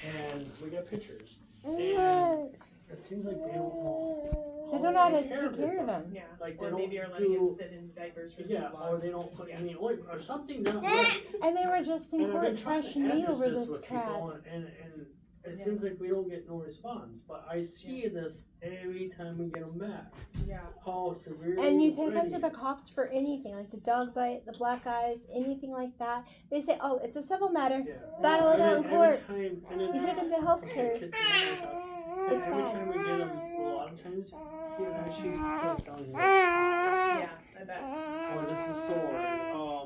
and we got pictures. And it seems like they don't know. They don't know how to take care of them. Yeah. Like or they maybe don't are letting him do, sit in diapers for too yeah, long. or they don't put any oil or something down there. And they were just in And I've been court trying to trashing me address over this this with crap. people, and it seems like we don't get no response. But I see this every time we get them back. Yeah. How severe. And you take them to the cops for anything, like the dog bite, the black eyes, anything like that. They say, oh, it's a civil matter. Yeah. Battle it out in court. Every time, You take them to health care. And every time we get them, a lot of times, he actually goes down here. Yeah, I bet. Oh, this is sore.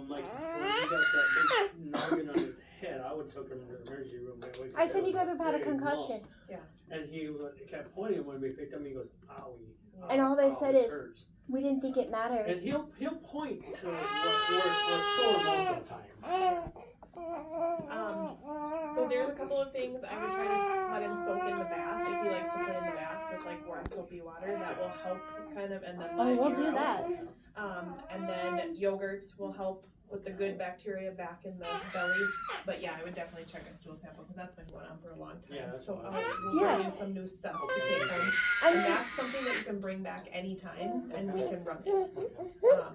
Like when he got that big noggin on his head, I would took him to the emergency room. I said he could have had a concussion. Yeah. And he kept pointing when we picked him. He goes, "Owie." And all they said this is, hurts. we didn't think it mattered. And he'll point to what's sore most of the time. So there's a couple of things I would try to let him soak in the bath if he likes to play in the bath with like warm soapy water. That will help kind of, and then let it we'll air do out. that. And then yogurt will help with the good bacteria back in the belly. But yeah, I would definitely check a stool sample because that's been going on for a long time. Yeah, that's so what we'll bring you some new stuff to take home. And that's something that you can bring back anytime and we can run it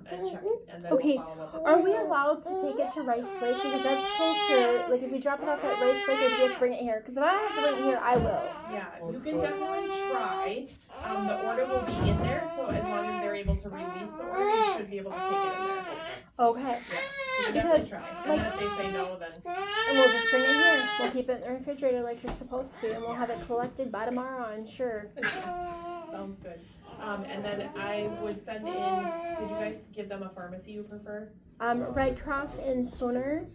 and check it. And then Okay, we'll follow up. are we allowed to take it to Rice Lake? Because that's closer. Like if we drop it off at Rice Lake, or do we have to bring it here? Because if I have to bring it here, I will. Yeah, you can definitely try. The order will be in there, so as long as they're able to release the order, you should be able to take it in there. Okay. Yeah, you can definitely try. And then if they say no, then... And we'll just bring it here. We'll keep it in the refrigerator like you're supposed to, and we'll have it collected by tomorrow, I'm sure. Sounds good. And then I would send in, did you guys give them a pharmacy you prefer? Red Cross in Spooner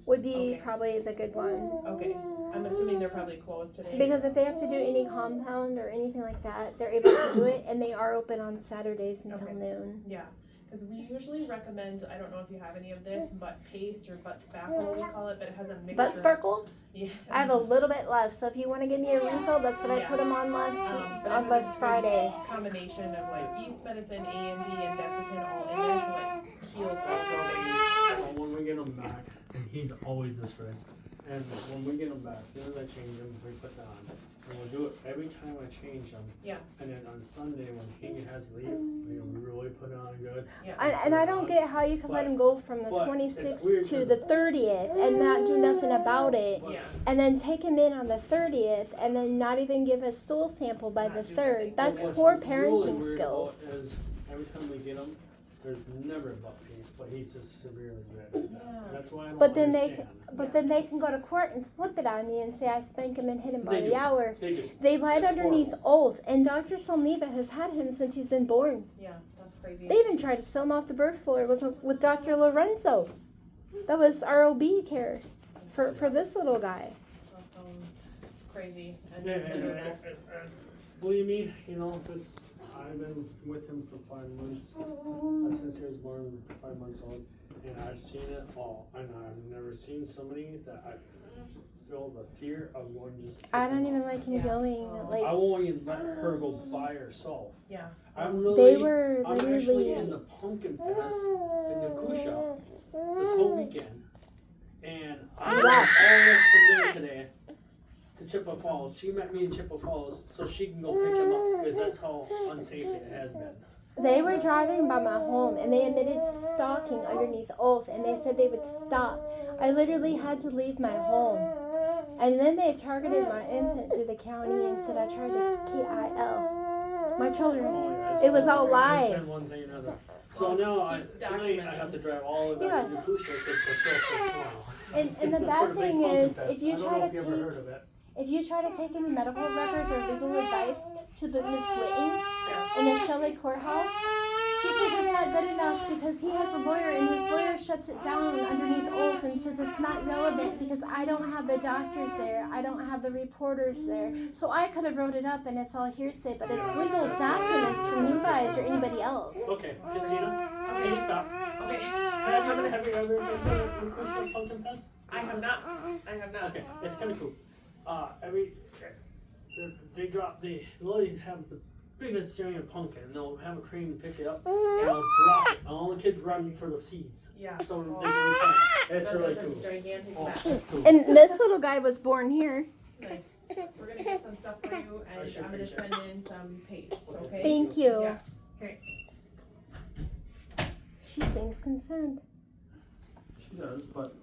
would be probably the good one. Okay. I'm assuming they're probably closed today. Because if they have to do any compound or anything like that, they're able to do it, and they are open on Saturdays until noon. Yeah. Because we usually recommend, I don't know if you have any of this, butt paste or butt spackle, we call it, but it has a mixture. Butt sparkle? Yeah. I have a little bit left, so if you want to give me a refill, that's what I put them on last Friday. Combination of like yeast medicine, A&D, and desiccant all in there, so it heals that. When we get him back, and he's always this way. And when we get him back, as soon as I change him, we put that on. And we'll do it every time I change him. Yeah. And then on Sunday when he has leave, we really put it on good. Yeah. And I don't get how you can let him go from the 26th to the 30th and not do nothing about it. Yeah. And then take him in on the 30th and then not even give a stool sample by the 3rd. That's poor parenting skills. Is every time we get him, there's never a butt piece, but he's just severely red. Yeah. That's why I don't But then understand. then they can go to court and flip it on me and say I spank him and hit him by They the do. hour. They do. They lied That's underneath oath, and Dr. Salniva has had him since he's been born. Yeah, that's crazy. They even tried to sell him off the birth floor with Dr. Lorenzo. That was ROB care for this little guy. That sounds crazy. And And believe me, this I've been with him for 5 months, since he was born 5 months old, and I've seen it all, and I've never seen somebody that I feel the fear of going just. I don't even like him going. I won't even let her go by herself. Yeah. I'm literally actually in the pumpkin fest in Yakusha this whole weekend, and I went all the way from there today to Chippewa Falls. She met me in Chippewa Falls so she can go pick him up because that's how unsafe it has been. They were driving by my home and they admitted to stalking underneath oath and they said they would stop. I literally had to leave my home. And then they targeted my infant through the county and said I tried to KIL my children. It was all lies. One thing or another. So now tonight I have to drive all the way back to Yakusha because the show for tomorrow. And the bad thing is, if you try to take any medical records or legal advice to the Miss Whitten in the Shelley courthouse, she says it's not good enough because he has a lawyer and his lawyer shuts it down underneath oath and says it's not relevant because I don't have the doctors there, I don't have the reporters there. So I could have wrote it up and it's all hearsay, but it's legal documents from you guys or anybody else. Okay, Christina, can you stop? Okay. Have you ever been to Yakusha Pumpkin Fest? I have not. Okay, it's kind of cool. They literally have the biggest giant pumpkin, and they'll have a crane pick it up, and they'll drop it, and all the kids run for the seeds. Yeah. So they can replant. It's really cool. Gigantic Oh, mess. it's cool. And this little guy was born here. Nice. We're gonna get some stuff for you, and I'm gonna send in some paste. Okay. Thank you. Yes. Okay. She seems concerned. She does, but